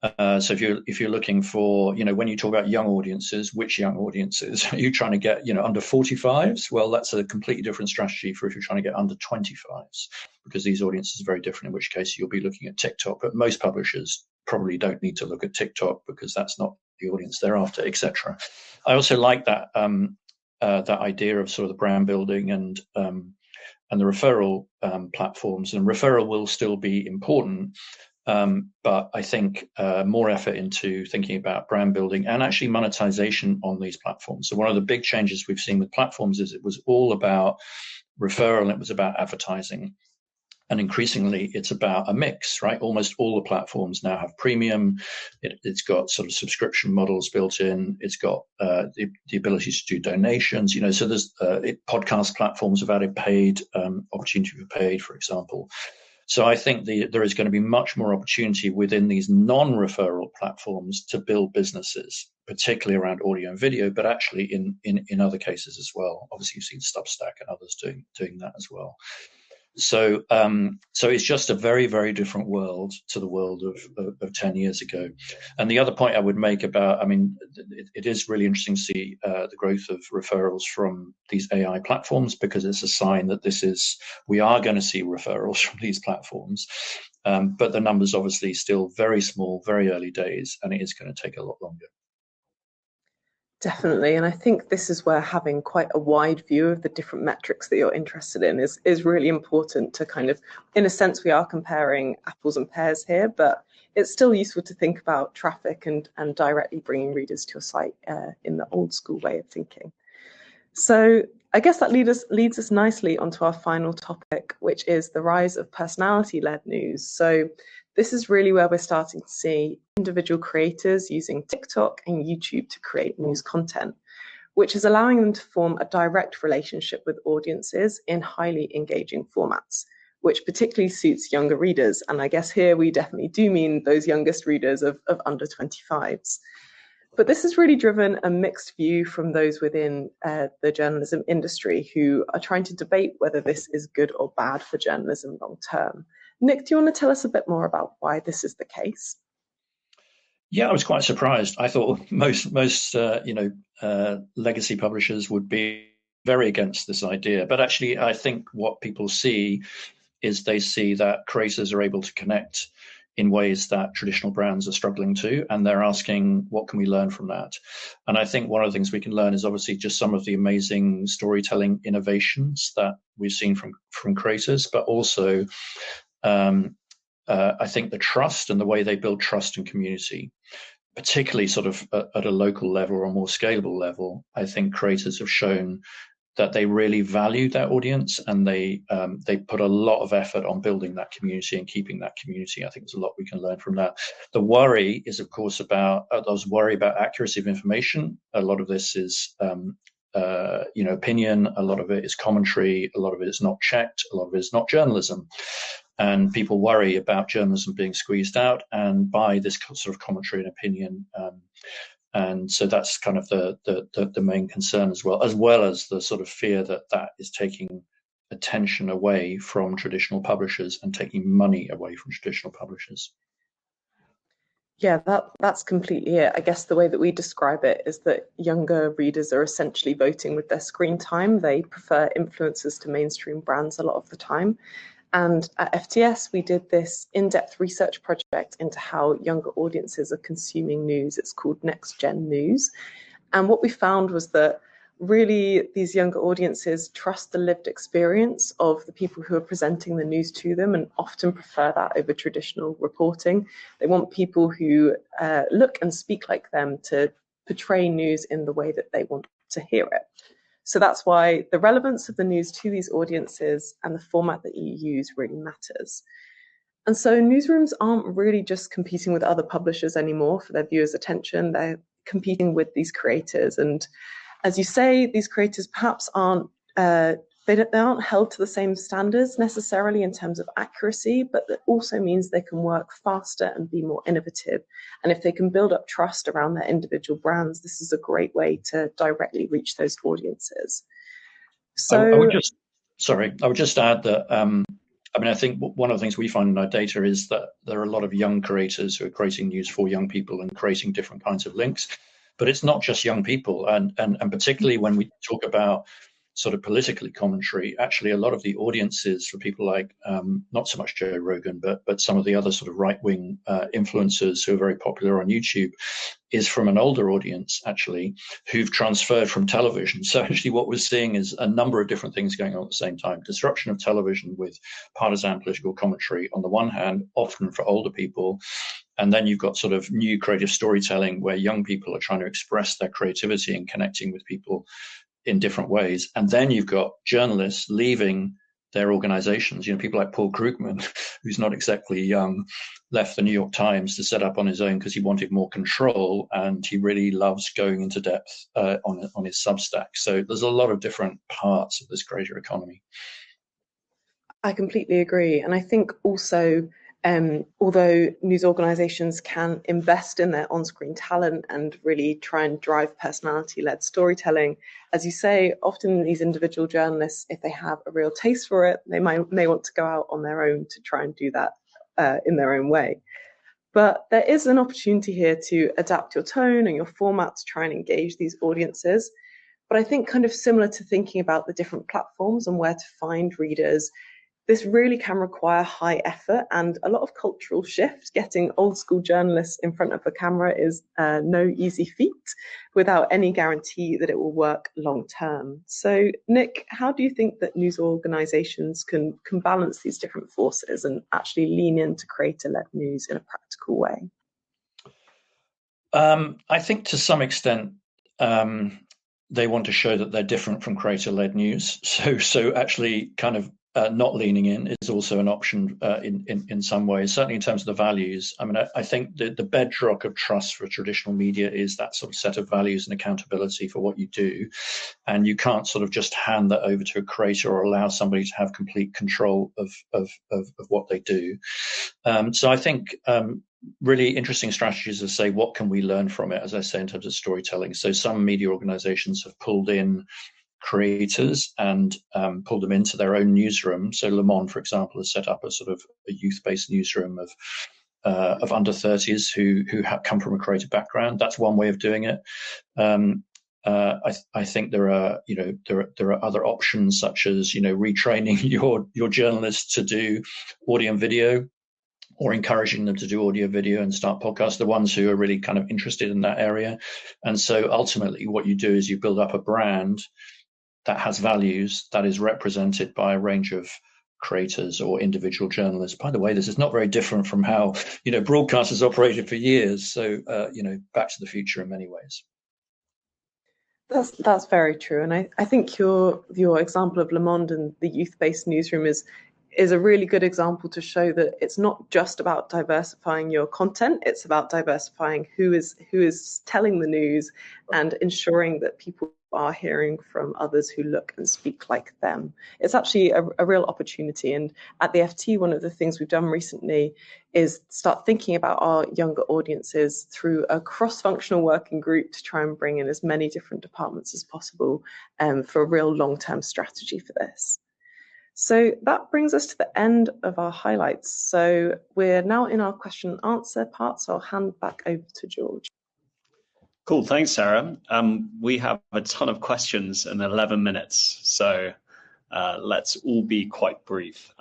So if you're looking for, you know, when you talk about young audiences, which young audiences are you trying to get? You know, under 45s? Well, that's a completely different strategy for if you're trying to get under 25s, because these audiences are very different, in which case you'll be looking at TikTok. But most publishers probably don't need to look at TikTok because that's not the audience they're after, etc. I also like that that idea of sort of the brand building and the referral platforms. And referral will still be important, but I think more effort into thinking about brand building and actually monetization on these platforms. So one of the big changes we've seen with platforms is it was all about referral and it was about advertising. And increasingly, it's about a mix, right? Almost all the platforms now have premium. It's got sort of subscription models built in. It's got the ability to do donations. You know, so there's podcast platforms have added paid opportunity for paid, for example. So I think there is going to be much more opportunity within these non-referral platforms to build businesses, particularly around audio and video, but actually in other cases as well. Obviously, you've seen Substack and others doing that as well. So it's just a very, very different world to the world of 10 years ago. And the other point I would make about, I mean, it is really interesting to see the growth of referrals from these AI platforms, because it's a sign that we are going to see referrals from these platforms. But the numbers obviously still very small, very early days, and it is going to take a lot longer.
Definitely, and I think this is where having quite a wide view of the different metrics that you're interested in is really important to kind of, in a sense, we are comparing apples and pears here, but it's still useful to think about traffic and directly bringing readers to your site in the old school way of thinking. So I guess that leads us nicely onto our final topic, which is the rise of personality-led news. So this is really where we're starting to see individual creators using TikTok and YouTube to create news content, which is allowing them to form a direct relationship with audiences in highly engaging formats, which particularly suits younger readers. And I guess here we definitely do mean those youngest readers of under 25s. But this has really driven a mixed view from those within the journalism industry who are trying to debate whether this is good or bad for journalism long term. Nic, do you want to tell us a bit more about why this is the case?
Yeah, I was quite surprised. I thought most legacy publishers would be very against this idea. But actually, I think what people see is they see that creators are able to connect in ways that traditional brands are struggling to, and they're asking, what can we learn from that? And I think one of the things we can learn is obviously just some of the amazing storytelling innovations that we've seen from creators, but also I think the trust and the way they build trust and community, particularly sort of at a local level or a more scalable level. I think creators have shown that they really value their audience, and they put a lot of effort on building that community and keeping that community. I think there's a lot we can learn from that. The worry is, of course, about accuracy of information. A lot of this is opinion. A lot of it is commentary. A lot of it is not checked. A lot of it is not journalism. And people worry about journalism being squeezed out and by this sort of commentary and opinion. And so that's kind of the main concern as well as the sort of fear that is taking attention away from traditional publishers and taking money away from traditional publishers.
Yeah, that's completely it. I guess the way that we describe it is that younger readers are essentially voting with their screen time. They prefer influencers to mainstream brands a lot of the time. And at FTS, we did this in-depth research project into how younger audiences are consuming news. It's called Next Gen News. And what we found was that really these younger audiences trust the lived experience of the people who are presenting the news to them and often prefer that over traditional reporting. They want people who look and speak like them to portray news in the way that they want to hear it. So that's why the relevance of the news to these audiences and the format that you use really matters. And so newsrooms aren't really just competing with other publishers anymore for their viewers' attention. They're competing with these creators. And as you say, these creators perhaps aren't they aren't held to the same standards necessarily in terms of accuracy, but that also means they can work faster and be more innovative. And if they can build up trust around their individual brands, this is a great way to directly reach those audiences. So
I would just add that I think one of the things we find in our data is that there are a lot of young creators who are creating news for young people and creating different kinds of links. But it's not just young people, and particularly when we talk about sort of political commentary, actually a lot of the audiences for people like not so much Joe Rogan, but some of the other sort of right-wing influencers who are very popular on YouTube is from an older audience, actually, who've transferred from television. So actually what we're seeing is a number of different things going on at the same time. Disruption of television with partisan political commentary on the one hand, often for older people. And then you've got sort of new creative storytelling where young people are trying to express their creativity and connecting with people in different ways. And then you've got journalists leaving their organizations, people like Paul Krugman, who's not exactly young, left the New York Times to set up on his own because he wanted more control, and he really loves going into depth on his Substack. So there's a lot of different parts of this creator economy.
I completely agree. And I think also, although news organizations can invest in their on-screen talent and really try and drive personality-led storytelling, as you say, often these individual journalists, if they have a real taste for it, they may want to go out on their own to try and do that in their own way. But there is an opportunity here to adapt your tone and your format to try and engage these audiences. But I think kind of similar to thinking about the different platforms and where to find readers, this really can require high effort and a lot of cultural shift. Getting old school journalists in front of a camera is no easy feat without any guarantee that it will work long term. So Nic, how do you think that news organizations can balance these different forces and actually lean into creator-led news in a practical way?
I think to some extent, they want to show that they're different from creator-led news. So actually kind of not leaning in is also an option in some ways, certainly in terms of the values. I mean, I think the bedrock of trust for traditional media is that sort of set of values and accountability for what you do. And you can't sort of just hand that over to a creator or allow somebody to have complete control of what they do. So I think really interesting strategies to say, what can we learn from it, as I say, in terms of storytelling. So some media organizations have pulled in creators and pulled them into their own newsroom. So Le Monde, for example, has set up a sort of a youth-based newsroom of under 30s who come from a creative background. That's one way of doing it. I think there are other options, such as retraining your journalists to do audio and video, or encouraging them to do audio, video, and start podcasts, the ones who are really kind of interested in that area. And so ultimately what you do is you build up a brand that has values, that is represented by a range of creators or individual journalists. By the way, this is not very different from how broadcasters operated for years. So Back to the Future in many ways.
That's very true. And I think your example of Le Monde and the youth-based newsroom is a really good example to show that it's not just about diversifying your content, it's about diversifying who is telling the news and ensuring that people are hearing from others who look and speak like them. It's actually a real opportunity. And at the FT, one of the things we've done recently is start thinking about our younger audiences through a cross-functional working group to try and bring in as many different departments as possible for a real long-term strategy for this. So that brings us to the end of our highlights. So we're now in our question and answer part, so I'll hand back over to George.
Cool, thanks, Sarah. We have a ton of questions in 11 minutes, so let's all be quite brief.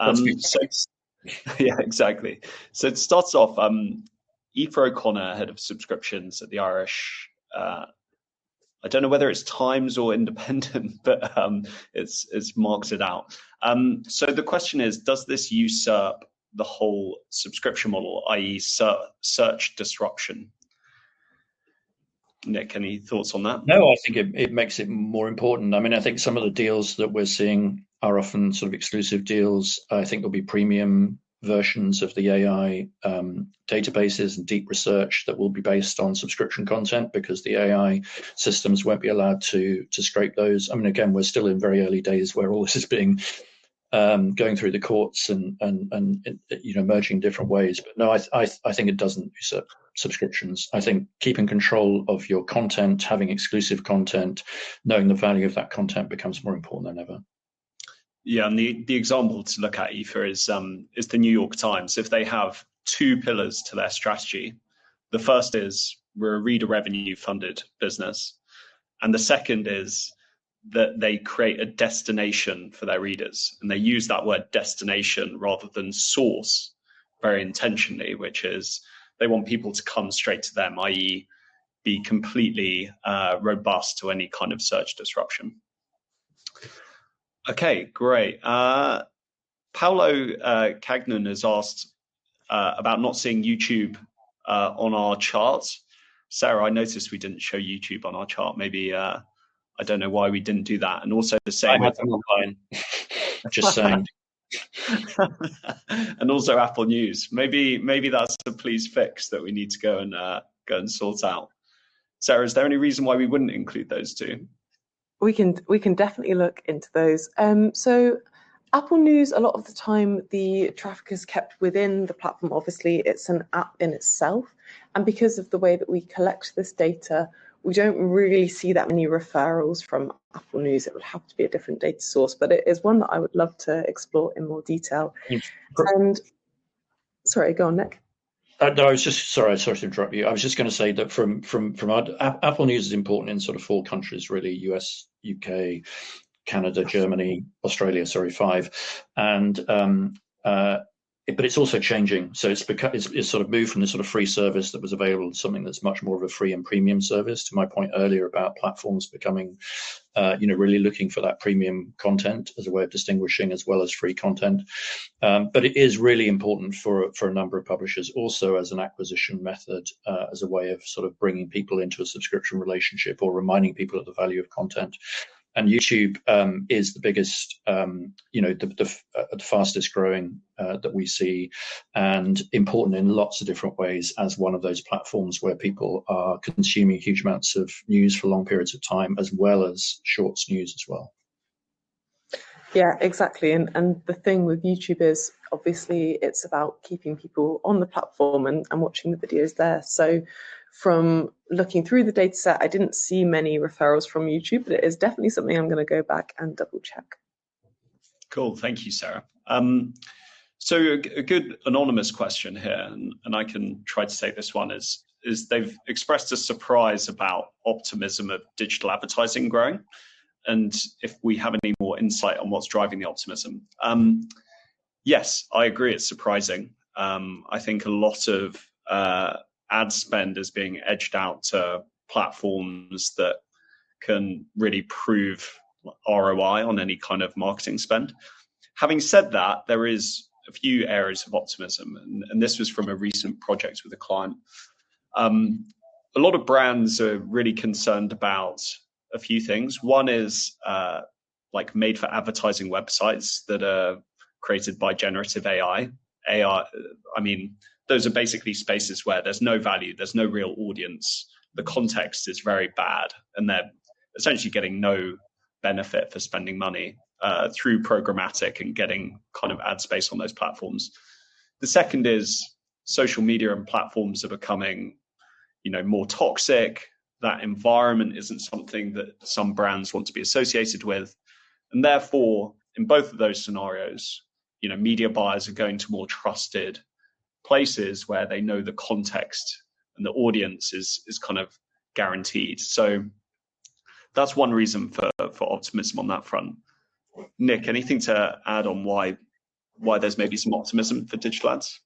Yeah, exactly. So it starts off, Aoife O'Connor, head of subscriptions at the Irish, I don't know whether it's Times or Independent, but it's marked it out. So the question is, does this usurp the whole subscription model, i.e. search disruption? Nic, any thoughts on that?
No, I think it makes it more important. I mean, I think some of the deals that we're seeing are often sort of exclusive deals. I think there'll be premium versions of the AI databases and deep research that will be based on subscription content, because the AI systems won't be allowed to scrape those. I mean, again, we're still in very early days where all this is being going through the courts and merging different ways. But no, I think it doesn't usurp subscriptions. I think keeping control of your content, having exclusive content, knowing the value of that content becomes more important than ever.
Yeah, and the example to look at, Aoife, is the New York Times. If they have two pillars to their strategy, the first is we're a reader revenue funded business, and the second is that they create a destination for their readers, and they use that word destination rather than source very intentionally, which is they want people to come straight to them, i.e. be completely robust to any kind of search disruption. Okay, great. Paolo Cagnon has asked about not seeing YouTube on our chart. Sarah, I noticed we didn't show YouTube on our chart. Maybe I don't know why we didn't do that. And also the same with
online. Just saying.
And also Apple News. Maybe that's a please fix that we need to go and sort out. Sarah, is there any reason why we wouldn't include those two?
We can definitely look into those. So Apple News, a lot of the time, the traffic is kept within the platform. Obviously, it's an app in itself. And because of the way that we collect this data, we don't really see that many referrals from Apple News. It would have to be a different data source, but it is one that I would love to explore in more detail. And sorry, go on, Nick.
No, I was just sorry to interrupt you. I was just going to say that from our, Apple News is important in sort of 4 countries really: US, UK, Canada, Germany, Australia. Sorry, 5, and but it's also changing. So it's sort of moved from the sort of free service that was available to something that's much more of a free and premium service. To my point earlier about platforms becoming, really looking for that premium content as a way of distinguishing as well as free content. But it is really important for a number of publishers also as an acquisition method, as a way of sort of bringing people into a subscription relationship or reminding people of the value of content. And YouTube is the biggest, the fastest growing that we see, and important in lots of different ways as one of those platforms where people are consuming huge amounts of news for long periods of time, as well as shorts news as well.
Yeah, exactly. And the thing with YouTube is obviously it's about keeping people on the platform and watching the videos there. So from looking through the data set, I didn't see many referrals from YouTube, but it is definitely something I'm going to go back and double check.
Cool. Thank you, Sarah. So a good anonymous question here, and I can try to take this one, is they've expressed a surprise about optimism of digital advertising growing, and if we have any more insight on what's driving the optimism. Yes, I agree, it's surprising. I think a lot of ad spend is being edged out to platforms that can really prove ROI on any kind of marketing spend. Having said that, there is a few areas of optimism, and this was from a recent project with a client. A lot of brands are really concerned about a few things. One is like made for advertising websites that are created by generative AI. I mean, those are basically spaces where there's no value, there's no real audience, the context is very bad, and they're essentially getting no benefit for spending money through programmatic and getting kind of ad space on those platforms. The second is social media and platforms are becoming, more toxic. That environment isn't something that some brands want to be associated with. And therefore, in both of those scenarios, media buyers are going to more trusted places where they know the context and the audience is kind of guaranteed. So that's one reason for optimism on that front. Nick, anything to add on why there's maybe some optimism for digital ads?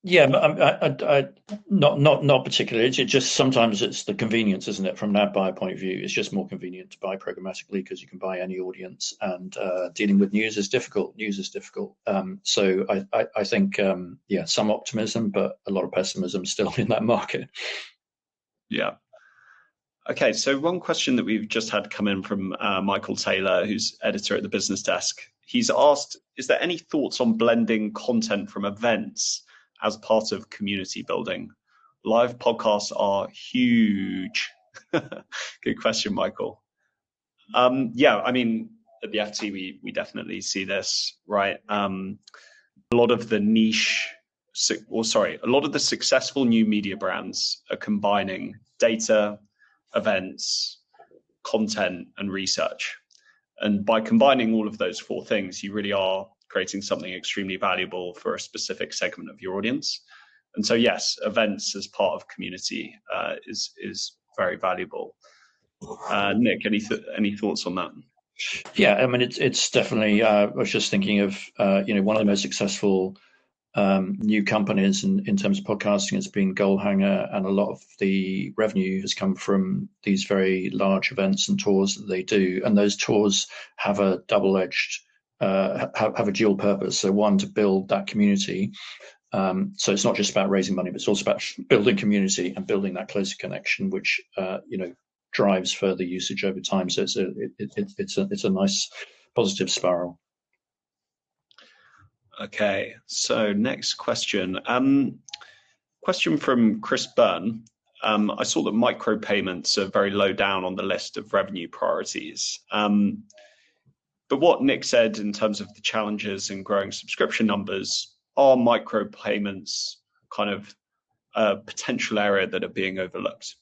Yeah, not particularly. It's just sometimes it's the convenience, isn't it? From an ad buyer point of view, it's just more convenient to buy programmatically because you can buy any audience, and dealing with news is difficult. So I think, some optimism, but a lot of pessimism still in that market.
Yeah. Okay, so one question that we've just had come in from Michael Taylor, who's editor at the Business Desk, he's asked, is there any thoughts on blending content from events as part of community building? Live podcasts are huge. Good question, Michael. Yeah, I mean, at the FT, we definitely see this, right? A lot of the a lot of the successful new media brands are combining data, events, content, and research. And by combining all of those four things, you really are creating something extremely valuable for a specific segment of your audience. And so, yes, events as part of community is very valuable. Nic, any thoughts on that?
Yeah, I mean, it's definitely. I was just thinking of one of the most successful new companies in terms of podcasting has been Goalhanger, and a lot of the revenue has come from these very large events and tours that they do. And those tours have a double-edged, have a dual purpose. So one, to build that community. So it's not just about raising money, but it's also about building community and building that closer connection, which drives further usage over time. So it's a nice positive spiral.
Okay, so next question. Question from Chris Byrne. I saw that micropayments are very low down on the list of revenue priorities. But what Nic said in terms of the challenges in growing subscription numbers, are micropayments kind of a potential area that are being overlooked?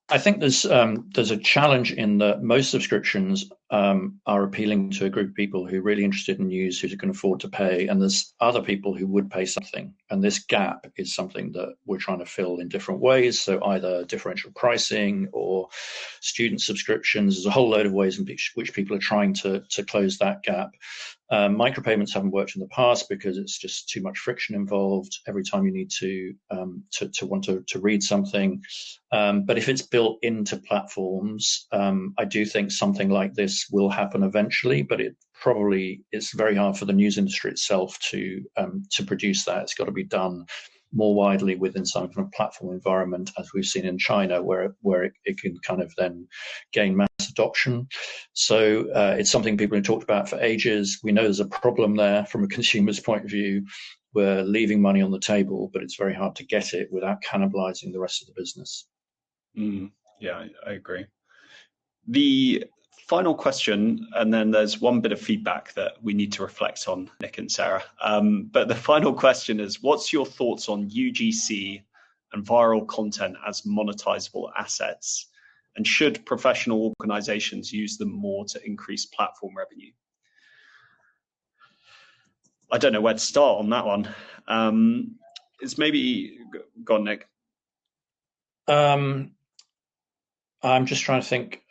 I think there's a challenge in that most subscriptions are appealing to a group of people who are really interested in news, who can afford to pay, and there's other people who would pay something. And this gap is something that we're trying to fill in different ways. So either differential pricing or student subscriptions. There's a whole load of ways in which people are trying to close that gap. Micropayments haven't worked in the past because it's just too much friction involved every time you need to want to read something. But if it's built into platforms, I do think something like this will happen eventually, but it's very hard for the news industry itself to produce that. It's got to be done more widely within some kind of platform environment, as we've seen in China, where it can kind of then gain mass adoption. So it's something people have talked about for ages. We know there's a problem there from a consumer's point of view. We're leaving money on the table, but it's very hard to get it without cannibalizing the rest of the business.
Yeah, I agree. The final question, and then there's one bit of feedback that we need to reflect on, Nic and Sarah. But the final question is, what's your thoughts on UGC and viral content as monetizable assets? And should professional organizations use them more to increase platform revenue? I don't know where to start on that one. It's maybe, go on, Nic.
I'm just trying to think.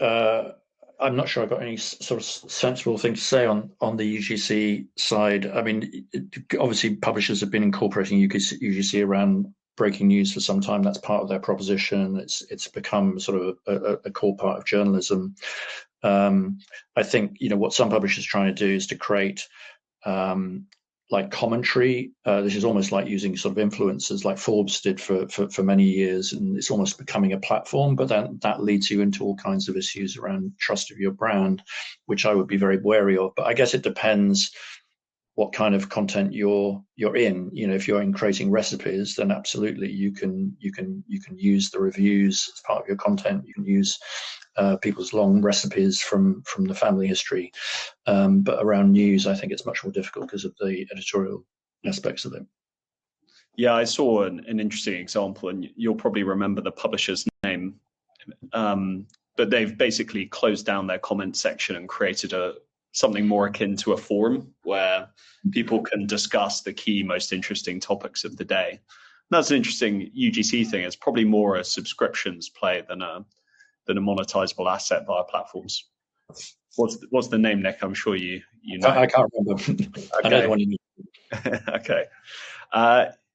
I'm not sure I've got any sort of sensible thing to say on the UGC side. I mean, obviously publishers have been incorporating UGC around breaking news for some time. That's part of their proposition. It's become sort of a core part of journalism. I think what some publishers are trying to do is to create like commentary. This is almost like using sort of influencers like Forbes did for many years, and it's almost becoming a platform, but then that leads you into all kinds of issues around trust of your brand, which I would be very wary of. But I guess it depends what kind of content you're in. If you're in creating recipes, then absolutely you can use the reviews as part of your content. You can use people's long recipes from the family history. But around news, I think it's much more difficult because of the editorial aspects of it.
Yeah, I saw an interesting example, and you'll probably remember the publisher's name. But they've basically closed down their comment section and created something more akin to a forum where people can discuss the key, most interesting topics of the day. And that's an interesting UGC thing. It's probably more a subscriptions play than a monetizable asset via platforms. What's the name, Nic? I'm sure you know.
I can't remember. Okay. I know the one you mean.
Okay.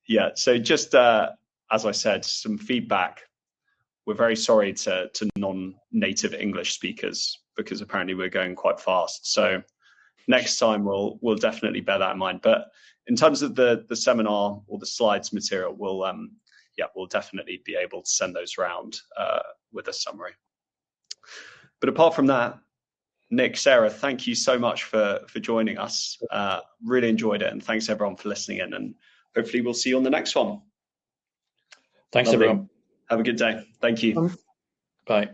Yeah. So just as I said, some feedback. We're very sorry to non-native English speakers because apparently we're going quite fast. So next time we'll definitely bear that in mind. But in terms of the seminar or the slides material, we'll definitely be able to send those around with a summary. But apart from that, Nick, Sarah, thank you so much for joining us. Really enjoyed it, and thanks everyone for listening in, and hopefully we'll see you on the next one.
Thanks,
Lovely.
everyone.
Have a good day. Thank you.
Bye.